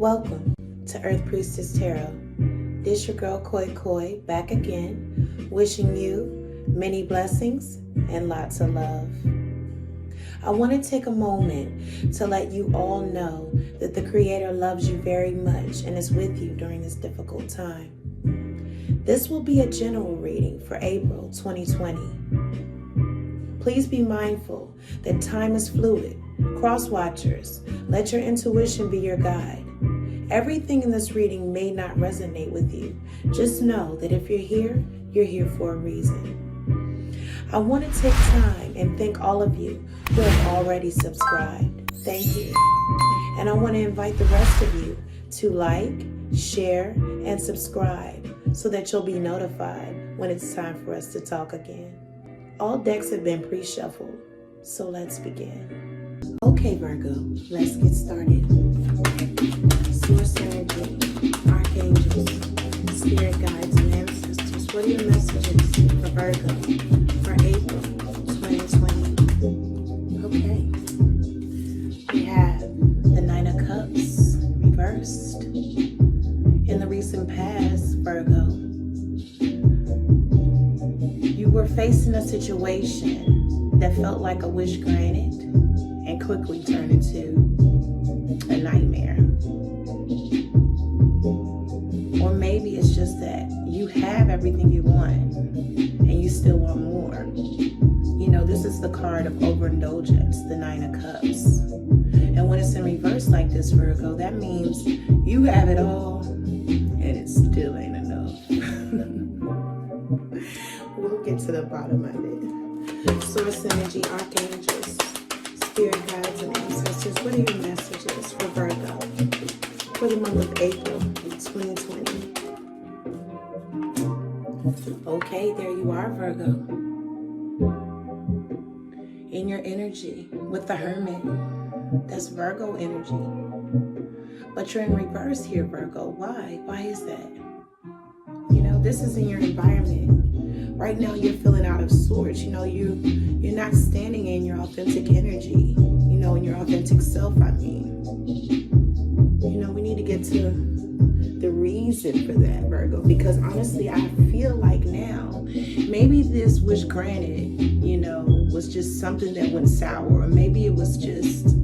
Welcome to Earth Priestess Tarot. This your girl Koi Koi back again, wishing you many blessings and lots of love. I want to take a moment to let you all know that the Creator loves you very much and is with you during this difficult time. This will be a general reading for April 2020. Please be mindful that time is fluid. Cross watchers, let your intuition be your guide. Everything in this reading may not resonate with you. Just know that if you're here for a reason. I want to take time and thank all of you who have already subscribed. Thank you. And I want to invite the rest of you to like, share, and subscribe so that you'll be notified when it's time for us to talk again. All decks have been pre-shuffled, so let's begin. Okay, Virgo, let's get started. Source energy, archangels, spirit guides, and ancestors. What are your messages for Virgo for April 2020? Okay. We have the Nine of Cups reversed. In the recent past, Virgo, you were facing a situation that felt like a wish granted and quickly turned into a nightmare. Or maybe it's just that you have everything you want and you still want more. You know, this is the card of overindulgence, the Nine of Cups. And when it's in reverse like this, Virgo, that means you have it all and it still ain't enough. We'll get to the bottom of it. Source energy, archangels, spirit guides, and ancestors. What are your messages for Virgo for the month of April 2020? Okay, there you are, Virgo. In your energy with the Hermit. That's Virgo energy. But you're in reverse here, Virgo. Why? Why is that? You know, this is in your environment. Right now you're feeling out of sorts. You know, you're not standing in your authentic energy. You know, in your authentic self, I mean. You know, we need to get to the reason for that, Virgo. Because honestly, I feel like now, maybe this wish granted, you know, was just something that went sour. Or maybe it was just,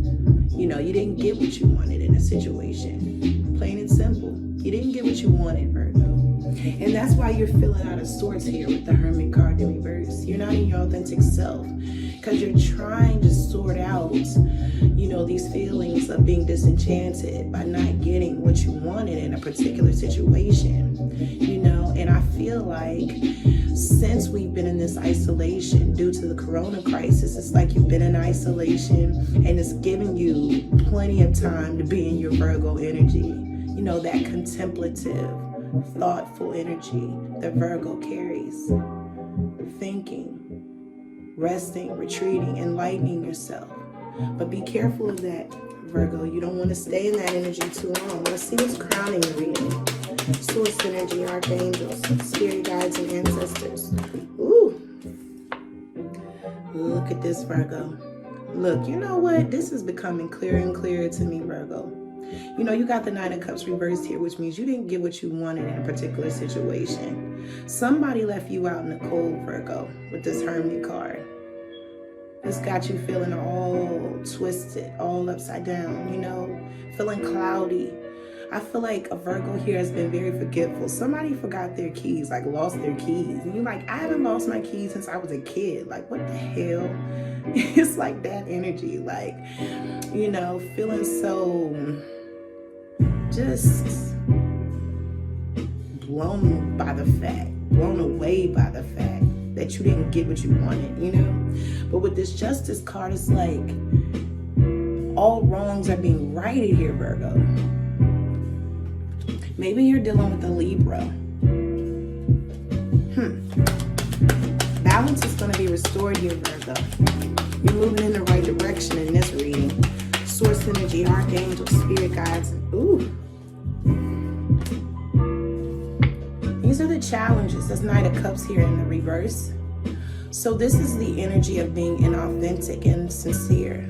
you know, you didn't get what you wanted in a situation. Plain and simple. You didn't get what you wanted, Virgo. And that's why you're feeling out of sorts here with the Hermit card in reverse. You're not in your authentic self because you're trying to sort out, you know, these feelings of being disenchanted by not getting what you wanted in a particular situation, you know. And I feel like since we've been in this isolation due to the corona crisis, it's like you've been in isolation and it's giving you plenty of time to be in your Virgo energy, you know, that contemplative, thoughtful energy that Virgo carries. Thinking, resting, retreating, enlightening yourself. But be careful of that, Virgo. You don't want to stay in that energy too long. Let's see what's crowning your reading. Source energy, archangels, spirit guides, and ancestors. Ooh. Look at this, Virgo. Look, you know what? This is becoming clearer and clearer to me, Virgo. You know, you got the Nine of Cups reversed here, which means you didn't get what you wanted in a particular situation. Somebody left you out in the cold, Virgo, with this Hermit card. This got you feeling all twisted, all upside down, you know, feeling cloudy. I feel like a Virgo here has been very forgetful. Somebody forgot their keys, like lost their keys. And you're like, I haven't lost my keys since I was a kid. Like, what the hell? It's like that energy, like, you know, feeling so just blown away by the fact that you didn't get what you wanted, you know. But with this Justice card, it's like all wrongs are being righted here, Virgo. Maybe you're dealing with a Libra. Balance is going to be restored here, Virgo. You're moving in the right direction in this reading. Source energy, archangels, spirit guides. Ooh. These are the challenges. That's Knight of Cups here in the reverse. So this is the energy of being inauthentic and sincere.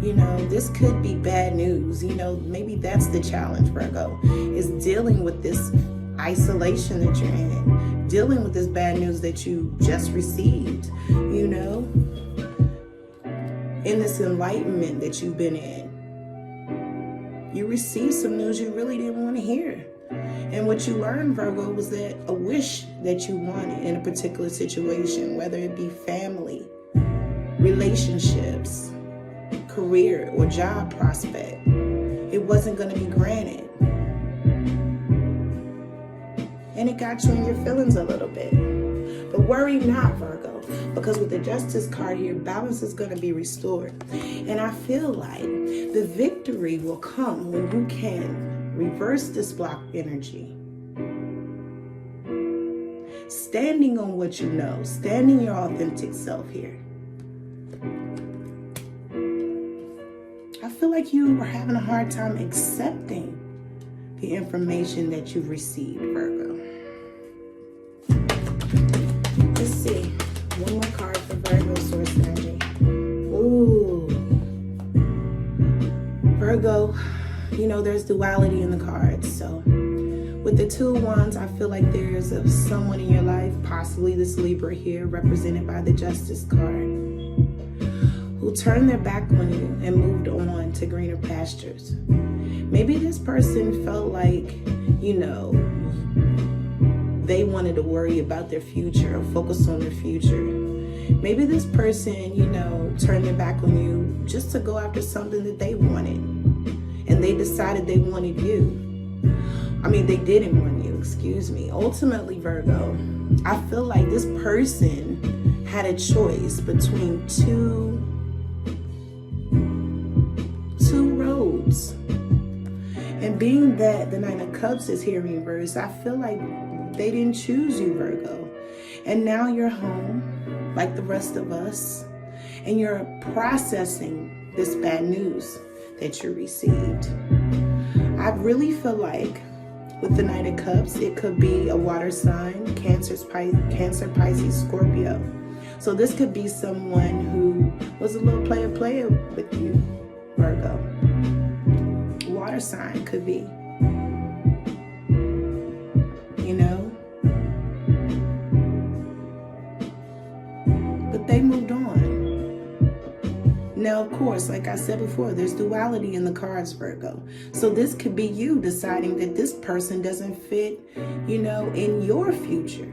You know, this could be bad news. You know, maybe that's the challenge, Virgo, is dealing with this isolation that you're in, dealing with this bad news that you just received, you know, in this enlightenment that you've been in. You received some news you really didn't want to hear. And what you learned, Virgo, was that a wish that you wanted in a particular situation, whether it be family, relationships, career, or job prospect, it wasn't going to be granted. And it got you in your feelings a little bit. But worry not, Virgo, because with the Justice card here, balance is going to be restored. And I feel like the victory will come when you can reverse this block energy. Standing on what you know, standing your authentic self here. I feel like you are having a hard time accepting the information that you've received, Virgo. Let's see. One more card for Virgo source energy. Ooh. Virgo, you know, there's duality in the cards. So with the Two of Wands, I feel like there's someone in your life, possibly this Libra here, represented by the Justice card, who turned their back on you and moved on to greener pastures. Maybe this person felt like, you know, they wanted to worry about their future or focus on their future. Maybe this person, you know, turned their back on you just to go after something that they wanted. And they decided they wanted you. I mean, they didn't want you, excuse me. Ultimately, Virgo, I feel like this person had a choice between two roads. And being that the Nine of Cups is here in reverse, I feel like they didn't choose you, Virgo. And now you're home, like the rest of us, and you're processing this bad news that you received. I really feel like with the Knight of Cups, it could be a water sign, Cancer, Pisces, Scorpio. So this could be someone who was a little player with you, Virgo. Water sign could be, you know, but they moved on. Now, of course, like I said before, there's duality in the cards, Virgo. So this could be you deciding that this person doesn't fit, you know, in your future,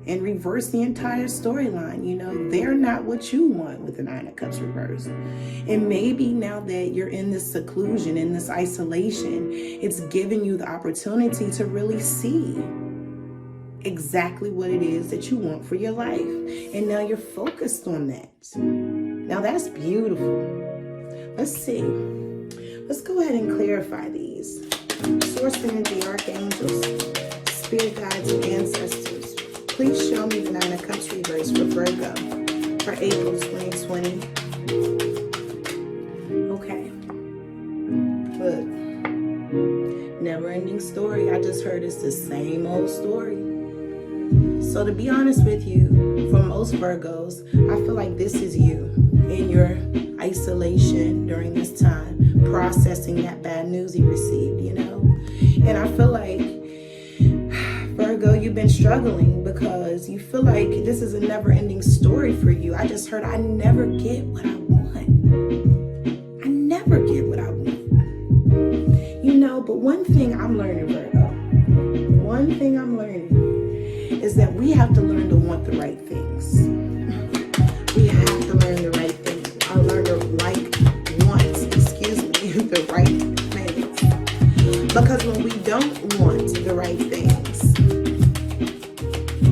and reverse the entire storyline. You know, they're not what you want with the Nine of Cups reversed. And maybe now that you're in this seclusion, in this isolation, it's giving you the opportunity to really see exactly what it is that you want for your life. And now you're focused on that. Now that's beautiful. Let's see. Let's go ahead and clarify these. Source energy, archangels, spirit guides, and ancestors. Please show me the Nine of Cups reverse for Virgo for April 2020. Okay. Look. Never-ending story. I just heard it's the same old story. So to be honest with you, for most Virgos, I feel like this is you in your isolation during this time, processing that bad news you received, you know? And I feel like, Virgo, you've been struggling because you feel like this is a never-ending story for you. I just heard I never get what I want. I never get what I want. You know, but one thing I'm learning, Virgo, one thing I'm learning is that we have to learn to want the right things. We have to learn the right things. I learned to the right things. Because when we don't want the right things,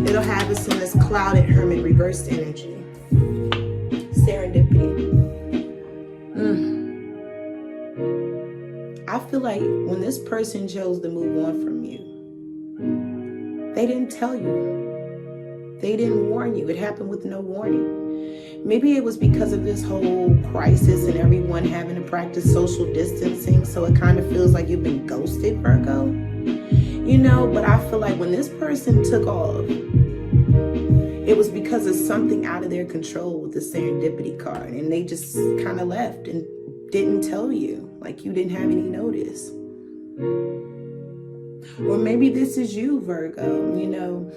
it'll have us in this clouded hermit reversed energy. Serendipity. I feel like when this person chose to move on from you, they didn't tell you. They didn't warn you. It happened with no warning. Maybe it was because of this whole crisis and everyone having to practice social distancing, so it kind of feels like you've been ghosted, Virgo. You know, but I feel like when this person took off, it was because of something out of their control with the serendipity card, and they just kind of left and didn't tell you, like you didn't have any notice. Or maybe this is you, Virgo, you know,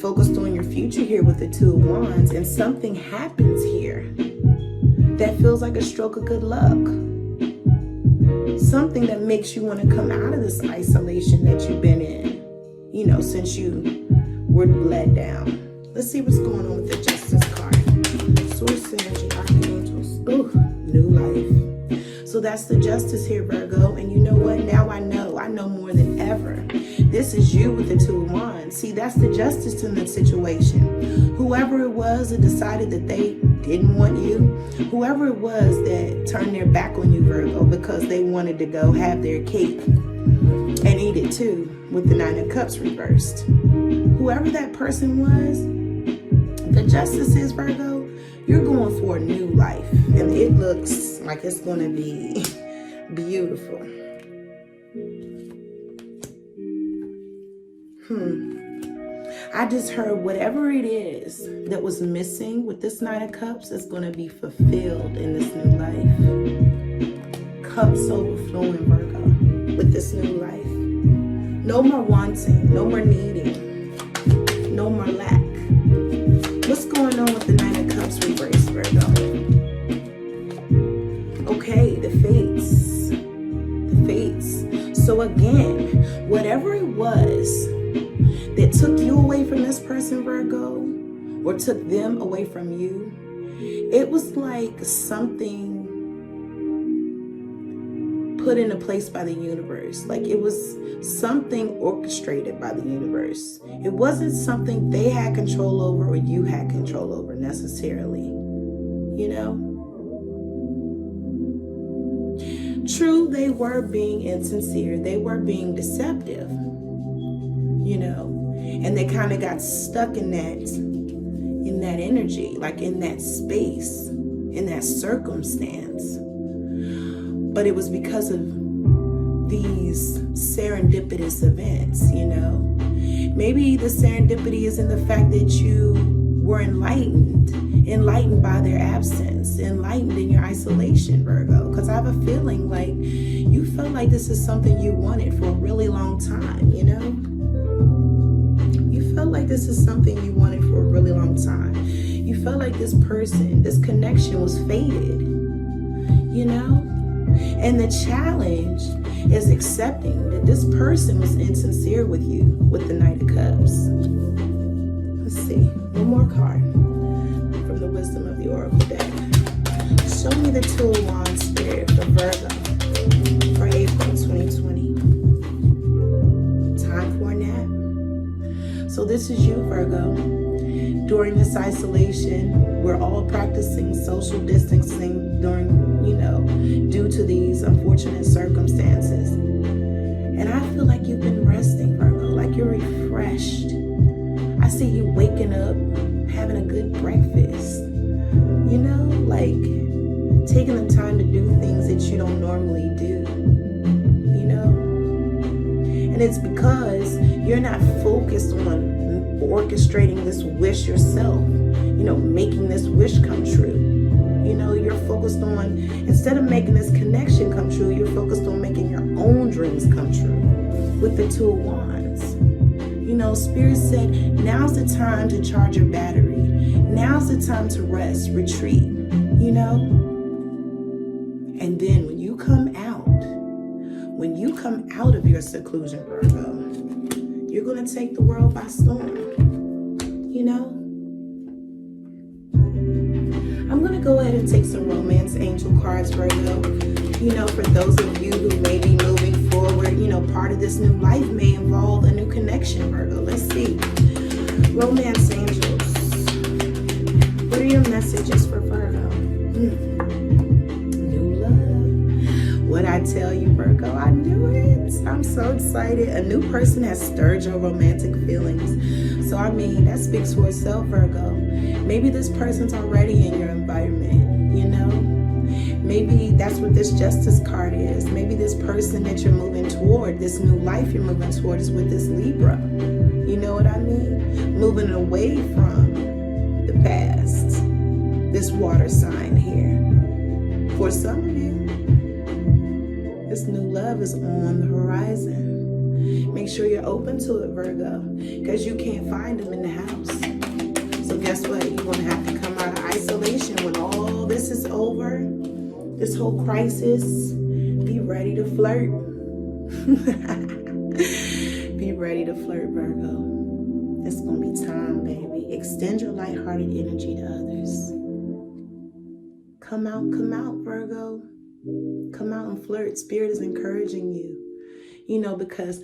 focused on your future here with the Two of Wands, and something happens here that feels like a stroke of good luck. Something that makes you want to come out of this isolation that you've been in, you know, since you were let down. Let's see what's going on with the Justice card. Source energy, archangels. Ooh, new life. So that's the Justice here, Virgo. And you know what? Now I know more than ever. This is you with the Two of Wands. See, that's the Justice in the situation. Whoever it was that decided that they didn't want you, whoever it was that turned their back on you, Virgo, because they wanted to go have their cake and eat it too, with the Nine of Cups reversed. Whoever that person was, the Justice is, Virgo, you're going for a new life. And it looks like it's going to be beautiful. I just heard whatever it is that was missing with this Nine of Cups is going to be fulfilled in this new life. Cups overflowing, Virgo, with this new life. No more wanting, no more needing, no more lack. What's going on with the Nine of Cups reversed, Virgo? Okay, the fates. The fates. So again, whatever it was that took you away from this person, Virgo, or took them away from you, it was like something put into place by the universe. Like it was something orchestrated by the universe. It wasn't something they had control over or you had control over necessarily, you know? True, they were being insincere. They were being deceptive, you know? And they kind of got stuck in that energy, like in that space, in that circumstance. But it was because of these serendipitous events, you know. Maybe the serendipity is in the fact that you were enlightened by their absence, enlightened in your isolation, Virgo. Because I have a feeling like you felt like this is something you wanted for a really long time, you know. You felt like this is something you wanted for a really long time. You felt like this person, this connection was fated, you know? And the challenge is accepting that this person was insincere with you with the Knight of Cups. Let's see, one more card from the Wisdom of the Oracle deck. Show me the Two of Wands spirit for Virgo for April 2020. Time for a nap. So this is you, Virgo. During this isolation, we're all practicing social distancing due to these unfortunate circumstances. And I feel like you've been resting, Virgo, like you're refreshed. I see you waking up, having a good breakfast, you know, like taking the time to do things that you don't normally do, you know. And it's because you're not focused on orchestrating this wish yourself, you know, making this wish come true. You know, you're focused on, instead of making this connection come true, you're focused on making your own dreams come true with the Two of Wands. You know, Spirit said, now's the time to charge your battery. Now's the time to rest, retreat, you know. And then when you come out of your seclusion, Virgo, you're going to take the world by storm, you know. I'm going to go ahead and take some romance angel cards, Virgo. You know, for those of you who may be moving forward, you know, part of this new life may involve a new connection, Virgo. Let's see. Romance angels. What are your messages for Virgo? New love. What I tell you, Virgo, I knew it. I'm so excited. A new person has stirred your romantic feelings. So, I mean, that speaks for itself, Virgo. Maybe this person's already in your environment, you know? Maybe that's what this Justice card is. Maybe this person that you're moving toward, this new life you're moving toward, is with this Libra. You know what I mean? Moving away from the past. This water sign here. For some of you, this new love is on the horizon. Make sure you're open to it, Virgo, because you can't find them in the house. So guess what? You're going to have to come out of isolation when all this is over, this whole crisis. Be ready to flirt. Be ready to flirt, Virgo. It's going to be time, baby. Extend your lighthearted energy to others. Come out, Virgo. Come out and flirt. Spirit is encouraging you. You know, because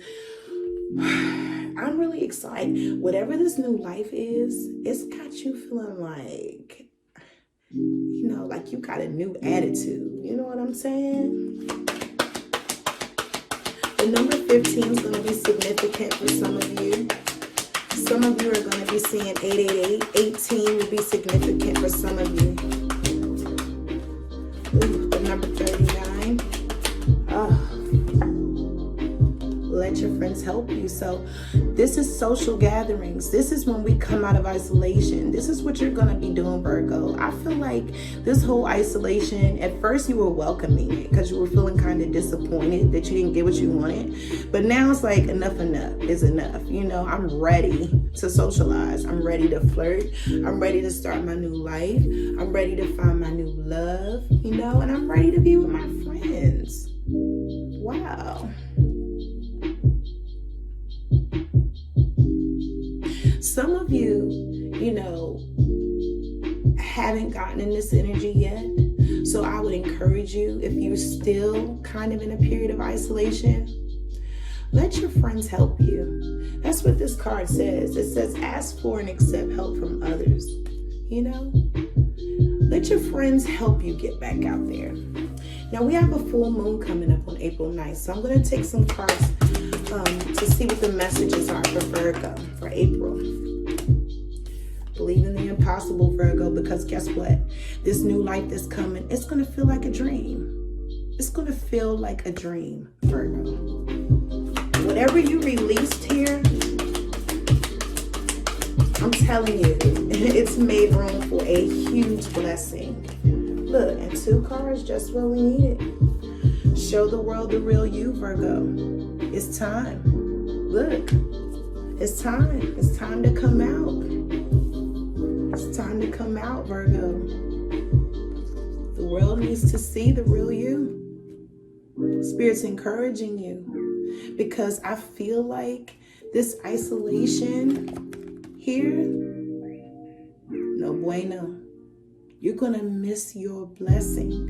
I'm really excited. Whatever this new life is, it's got you feeling like, you know, like you got a new attitude. You know what I'm saying? The number 15 is going to be significant for some of you. Some of you are going to be seeing 888. 18 will be significant for some of you. Ooh, the number 39. Oh. Let your friends help you. So this is social gatherings. This is when we come out of isolation. This is what you're going to be doing, Virgo. I feel like this whole isolation, at first you were welcoming it because you were feeling kind of disappointed that you didn't get what you wanted. But now it's like enough is enough. You know, I'm ready to socialize. I'm ready to flirt. I'm ready to start my new life. I'm ready to find my new love, you know, and I'm ready to be with my friends. Wow. Some of you, you know, haven't gotten in this energy yet. So I would encourage you, if you're still kind of in a period of isolation, let your friends help you. That's what this card says. It says, ask for and accept help from others. You know, let your friends help you get back out there. Now we have a full moon coming up on April 9th. So I'm going to take some cards to see what the messages are for Virgo for April. Believe in the impossible, Virgo, because guess what? This new life that's coming, it's going to feel like a dream. It's going to feel like a dream, Virgo. Whatever you released here, I'm telling you, it's made room for a huge blessing. Look, and 2 cards, just what we needed. Show the world the real you, Virgo. It's time. Look, it's time. It's time to come out. It's time to come out, Virgo. The world needs to see the real you. Spirit's encouraging you because I feel like this isolation here, no bueno. You're going to miss your blessing.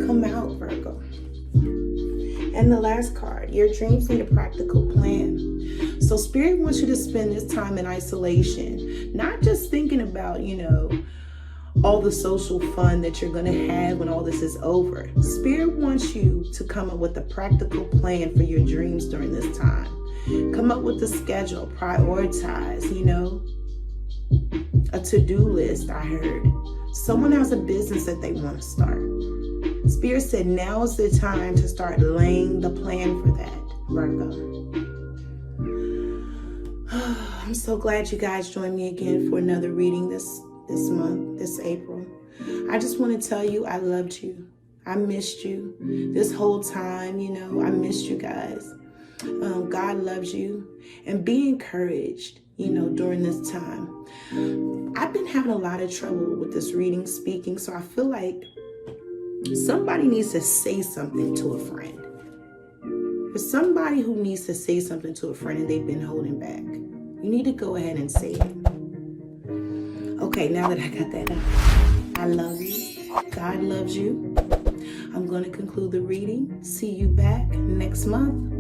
Come out, Virgo. And the last card, your dreams need a practical plan. So Spirit wants you to spend this time in isolation, not just thinking about, you know, all the social fun that you're going to have when all this is over. Spirit wants you to come up with a practical plan for your dreams during this time. Come up with a schedule, prioritize, you know, a to-do list. I heard someone has a business that they want to start. Spirit said now is the time to start laying the plan for that, Virgo. I'm so glad you guys joined me again for another reading this month, this April. I just want to tell you I loved you. I missed you this whole time, you know. I missed you guys. God loves you. And be encouraged, you know, during this time. I've been having a lot of trouble with this reading, speaking, so I feel like somebody needs to say something to a friend. There's somebody who needs to say something to a friend and they've been holding back. You need to go ahead and say it. Okay, now that I got that out, I love you. God loves you. I'm going to conclude the reading. See you back next month.